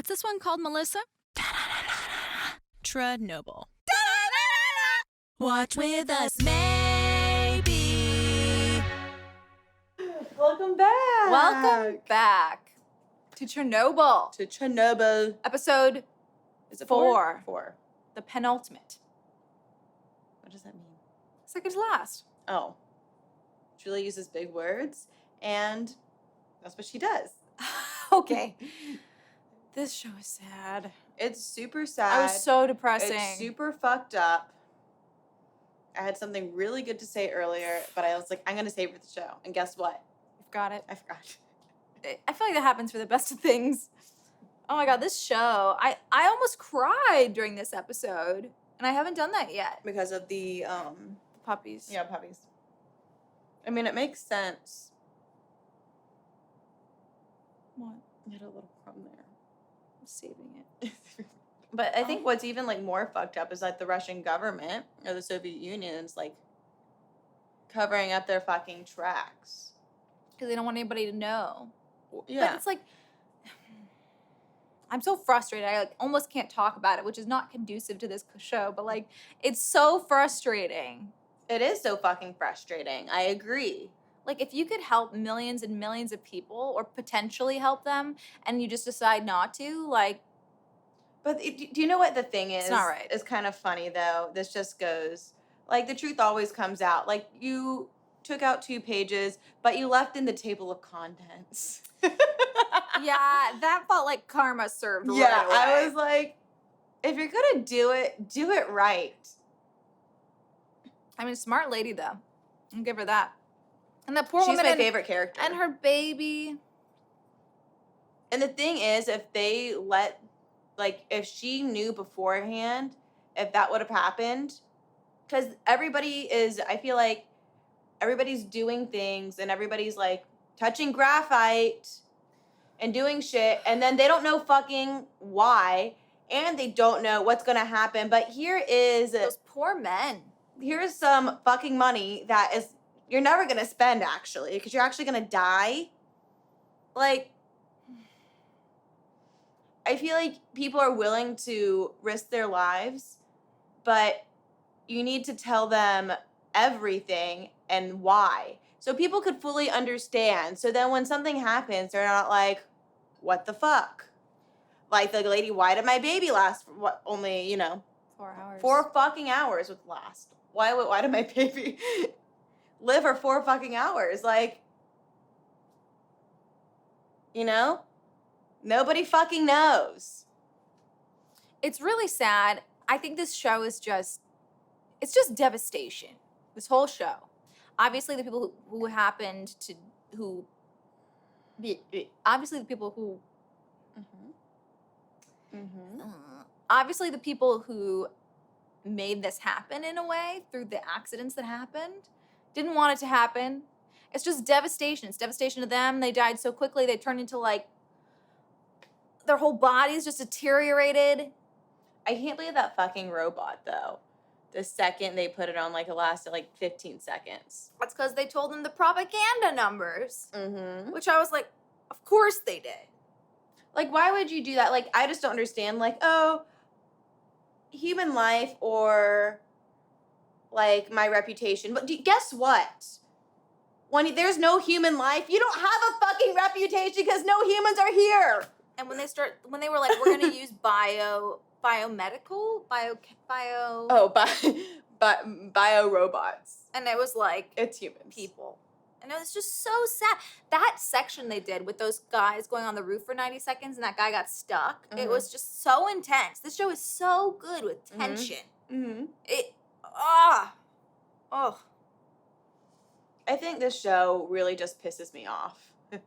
What's this one called, Melissa? Chernobyl. Watch with us, maybe. Welcome back. Welcome back to Chernobyl. To Chernobyl. Episode Is it 4? 4. The penultimate. What does that mean? Second to last. Oh. Julie uses big words, and that's what she does. Okay. This show is sad. It's super sad. I was so depressing. It's super fucked up. I had something really good to say earlier, but I was like, I'm going to save it for the show. And guess what? You've got it. I forgot. I feel like that happens for the best of things. Oh my God, this show. I almost cried during this episode, and I haven't done that yet. Because of the, Puppies. yeah, puppies. I mean, it makes sense. What? You had a little crumb there. I'm saving it. But I think what's even, like, more fucked up is, like, the Russian government or the Soviet Union is, like, covering up their fucking tracks. Because they don't want anybody to know. Yeah. But it's like, I'm so frustrated. I almost can't talk about it, which is not conducive to this show. But like, it's so frustrating. It is so fucking frustrating. I agree. Like, if you could help millions and millions of people, or potentially help them, and you just decide not to, like. But do you know what the thing is? It's not right. It's kind of funny, though. This just goes, like, the truth always comes out. Like, you took out 2 pages, but you left in the table of contents. Yeah, that felt like karma served right away. I was like, if you're going to do it right. I mean, smart lady, though. I'll give her that. And that poor She's woman. my favorite character. And her baby. And the thing is, if they let, like, if she knew beforehand, if that would have happened, because everybody is, I feel like, everybody's doing things and everybody's, like, touching graphite and doing shit, and then they don't know fucking why, and they don't know what's going to happen. But Those poor men. Here's some fucking money that is, you're never going to spend, actually, because you're actually going to die. Like, I feel like people are willing to risk their lives, but you need to tell them everything and why. So people could fully understand. So then when something happens, they're not like, what the fuck? Like the lady, why did my baby last for only, 4 hours. 4 fucking hours would last. Why did my baby live for 4 fucking hours? Like, nobody fucking knows. It's really sad. I think this show is it's just devastation. This whole show. Obviously, the people who happened to, obviously the people who, obviously the people who made this happen in a way through the accidents that happened didn't want it to happen. It's just devastation. It's devastation to them. They died so quickly. They turned into, like, their whole bodies just deteriorated. I can't believe that fucking robot, though. The second they put it on, like, it lasted, like, 15 seconds. That's because they told them the propaganda numbers. Mm-hmm. Which I was like, of course they did. Like, why would you do that? Like, I just don't understand. Like, oh, human life or, like, my reputation. But guess what? When there's no human life, you don't have a fucking reputation because no humans are here. And when they were like, we're going to use bio Bio-robots. and it was like, It's humans. people. And it was just so sad. That section they did with those guys going on the roof for 90 seconds and that guy got stuck, it was just so intense. This show is so good with tension. Mm-hmm. I think this show really just pisses me off. It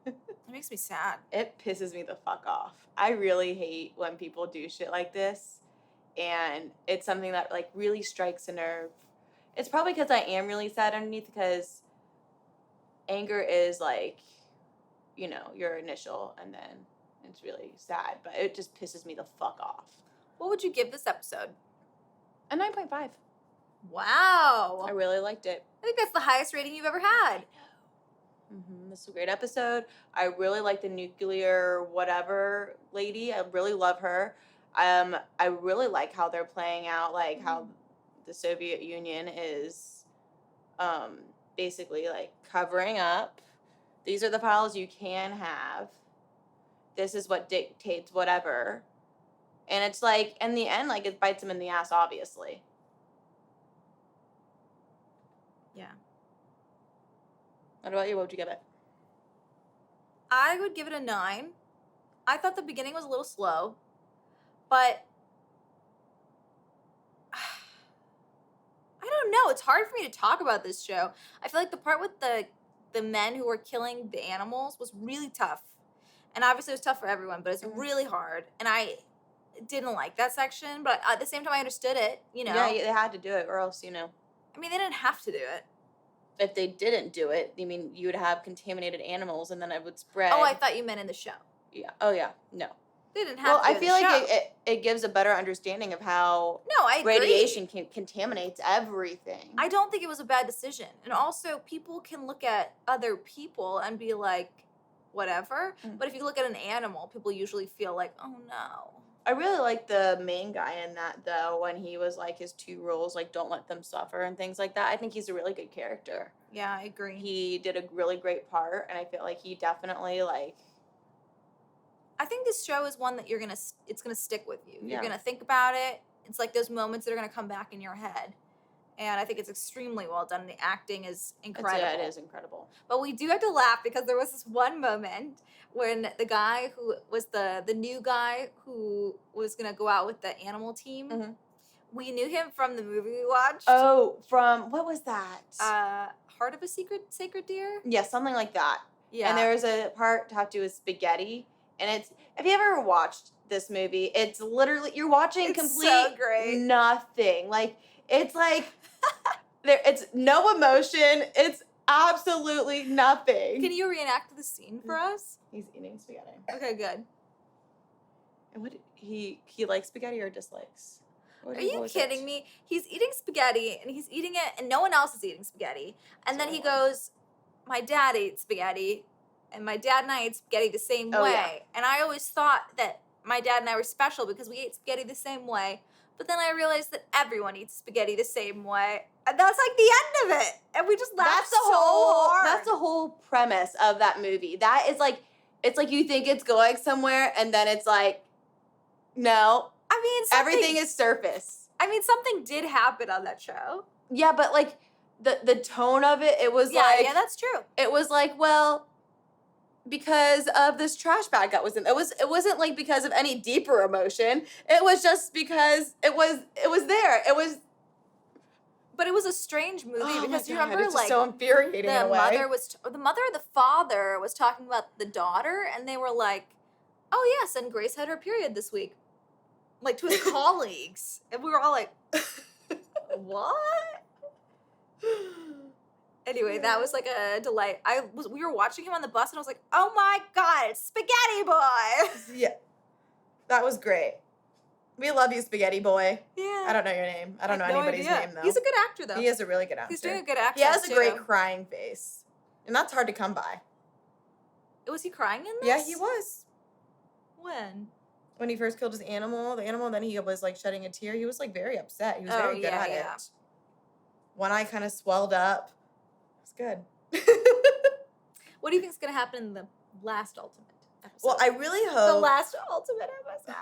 makes me sad. It pisses me the fuck off. I really hate when people do shit like this. And it's something that, like, really strikes a nerve. It's probably because I am really sad underneath, because anger is, like, your initial, and then it's really sad. But it just pisses me the fuck off. What would you give this episode? A 9.5. Wow. I really liked it. I think that's the highest rating you've ever had. This is a great episode. I really like the nuclear whatever lady. I really love her. I really like how they're playing out, like how the Soviet Union is um, basically like covering up. These are the files you can have. This is what dictates whatever. And it's like, in the end, like, it bites them in the ass, obviously. Yeah. What about you? What would you give it? I would give it a 9. I thought the beginning was a little slow, but I don't know. It's hard for me to talk about this show. I feel like the part with the men who were killing the animals was really tough. And obviously it was tough for everyone, but it's really hard. And I didn't like that section, but at the same time I understood it, you know. Yeah, they had to do it, or else, I mean, they didn't have to do it. if they didn't do it, I mean, you would have contaminated animals, and then it would spread. Oh, I thought you meant in the show. Yeah. Oh, yeah. No. They didn't have to I do feel the like show. it gives a better understanding of how No, I agree. radiation contaminates everything. I don't think it was a bad decision. And also, people can look at other people and be like, whatever. But if you look at an animal, people usually feel like, oh no. I really like the main guy in that, though, when he was like his 2 rules, like don't let them suffer and things like that. I think he's a really good character. Yeah, I agree. He did a really great part, and I feel like he definitely like. I think this show is one that it's gonna stick with you. Yeah. You're gonna think about it. It's like those moments that are gonna come back in your head. And I think it's extremely well done. The acting is incredible. Yeah, it is incredible. But we do have to laugh because there was this one moment when the guy who was the new guy who was gonna go out with the animal team, we knew him from the movie we watched. Oh, from what was that? Heart of a Sacred Deer? Yeah, something like that. Yeah. And there was a part to have to do with spaghetti, and it's. Have you ever watched this movie? It's literally you're watching complete so great. nothing. Like it's like it's no emotion. It's absolutely nothing. Can you reenact the scene for us? He's eating spaghetti. Okay, good. And what he likes spaghetti or dislikes? Are you kidding me? He's eating spaghetti and he's eating it and no one else is eating spaghetti. And then he goes, my dad ate spaghetti and my dad and I ate spaghetti the same way. Yeah. And I always thought that my dad and I were special because we ate spaghetti the same way. But then I realized that everyone eats spaghetti the same way. And that's like the end of it. And we just laughed so hard. That's the whole premise of that movie. That is like, it's like you think it's going somewhere and then it's like, no. I mean, everything is surface. I mean, something did happen on that show. Yeah, but like the tone of it, it was yeah, like. Yeah, that's true. It was like, well, because of this trash bag that was in. It wasn't like because of any deeper emotion. It was just because it was there. It was. But it was a strange movie because you remember, it's like, so infuriating. The mother or the father was talking about the daughter, and they were like, "Oh yes, and Grace had her period this week," like to his colleagues, and we were all like, "What?" Anyway, that was like a delight. We were watching him on the bus, and I was like, "Oh my god, it's Spaghetti Boy!" Yeah, that was great. We love you, Spaghetti Boy. Yeah. I don't know your name. I don't know anybody's name, though. He's a good actor, though. He is a really good actor. He's doing a good actor, He has a too. great crying face. And that's hard to come by. Was he crying in this? Yeah, he was. When? When he first killed the animal, then he was, like, shedding a tear. He was, like, very upset. He was very good at it. One eye kind of swelled up. It was good. What do you think is going to happen in the last Ultimate episode? Well, I really hope... The last Ultimate episode.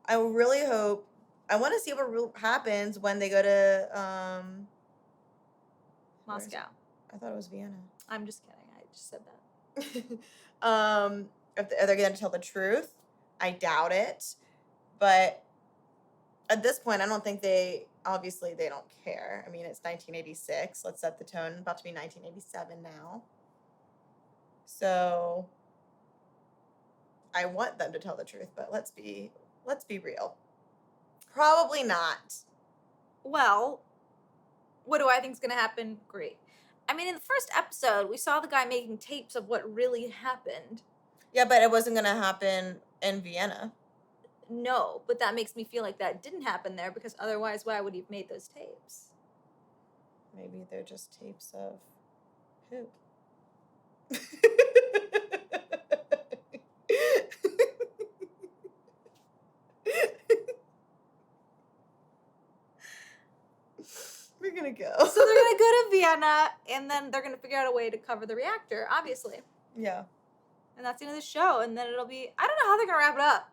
I really hope. I want to see what happens when they go to Moscow. I thought it was Vienna. I'm just kidding. I just said that. If they're going to tell the truth, I doubt it. But at this point, I don't think they don't care. I mean, it's 1986. Let's set the tone. About to be 1987 now. So I want them to tell the truth, but let's be real. Probably not. Well, what do I think is going to happen? Great. I mean, in the first episode, we saw the guy making tapes of what really happened. Yeah, but it wasn't going to happen in Vienna. No, but that makes me feel like that didn't happen there because otherwise, why would he have made those tapes? Maybe they're just tapes of poop. antenna, and then they're gonna figure out a way to cover the reactor, obviously. Yeah. And that's the end of the show. And then it'll be, I don't know how they're gonna wrap it up.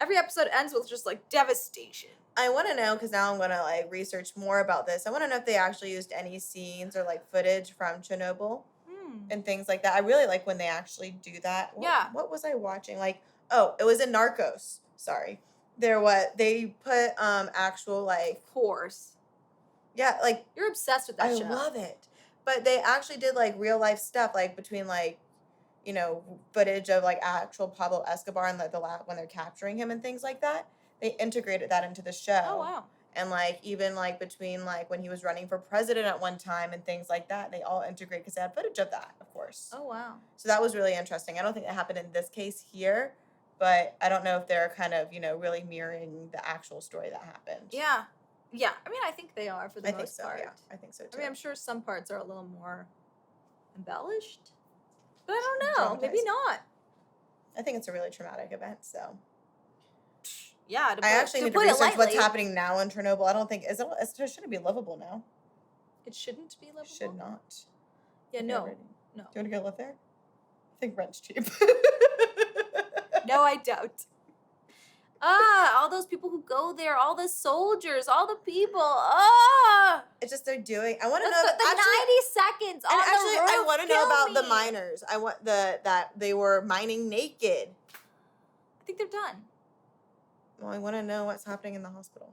Every episode ends with just like devastation. I want to know, because now I'm going to like research more about this. I want to know if they actually used any scenes or like footage from Chernobyl and things like that. I really like when they actually do that. Yeah. What was I watching? Like, oh, it was in Narcos. Sorry. They put actual like, Of course. yeah, like You're obsessed with that I show. love it. But they actually did like real life stuff, like between like, you know, footage of like actual Pablo Escobar and like when they're capturing him and things like that. They integrated that into the show. Oh, wow. And like even like between like when he was running for president at one time and things like that, they all integrate because they had footage of that, of course. Oh, wow. So that was really interesting. I don't think that happened in this case here, but I don't know if they're kind of, you know, really mirroring the actual story that happened. Yeah. Yeah. I mean, I think they are for the most think so, part. yeah. I think so too. I mean, I'm sure some parts are a little more embellished, but I don't know. Maybe Dramatized. not. I think it's a really traumatic event, so. Yeah. I actually need to research what's happening now in Chernobyl. I don't think, it shouldn't be livable now. It shouldn't be livable? It should not. Yeah, Okay, no. ready. No. Do you want to go live there? I think rent's cheap. No, I don't. All those people who go there, all the soldiers, all the people. It's just they're doing. I want to The know. 90 seconds on And actually, the roof. I want to know kill about the me. miners. I want that they were mining naked. I think they're done. Well, I want to know what's happening in the hospital.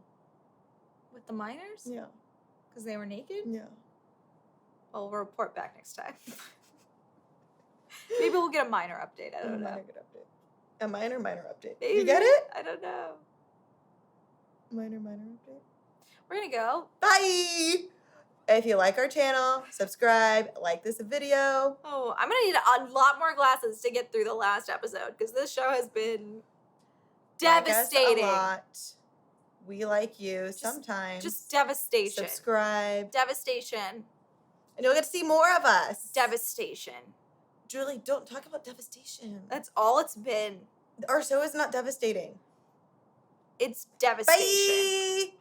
With the miners? Yeah. Because they were naked? Yeah. Well, we'll report back next time. Maybe we'll get a minor update. I don't know. A minor update. Maybe. You get it? I don't know. Minor update. We're going to go. Bye! If you like our channel, subscribe, like this video. Oh, I'm going to need a lot more glasses to get through the last episode because this show has been devastating. Like us a lot. We like you sometimes. Just devastation. Subscribe. Devastation. And you'll get to see more of us. Devastation. Julie, don't talk about devastation. That's all it's been. Our show is not devastating. It's devastation. Bye!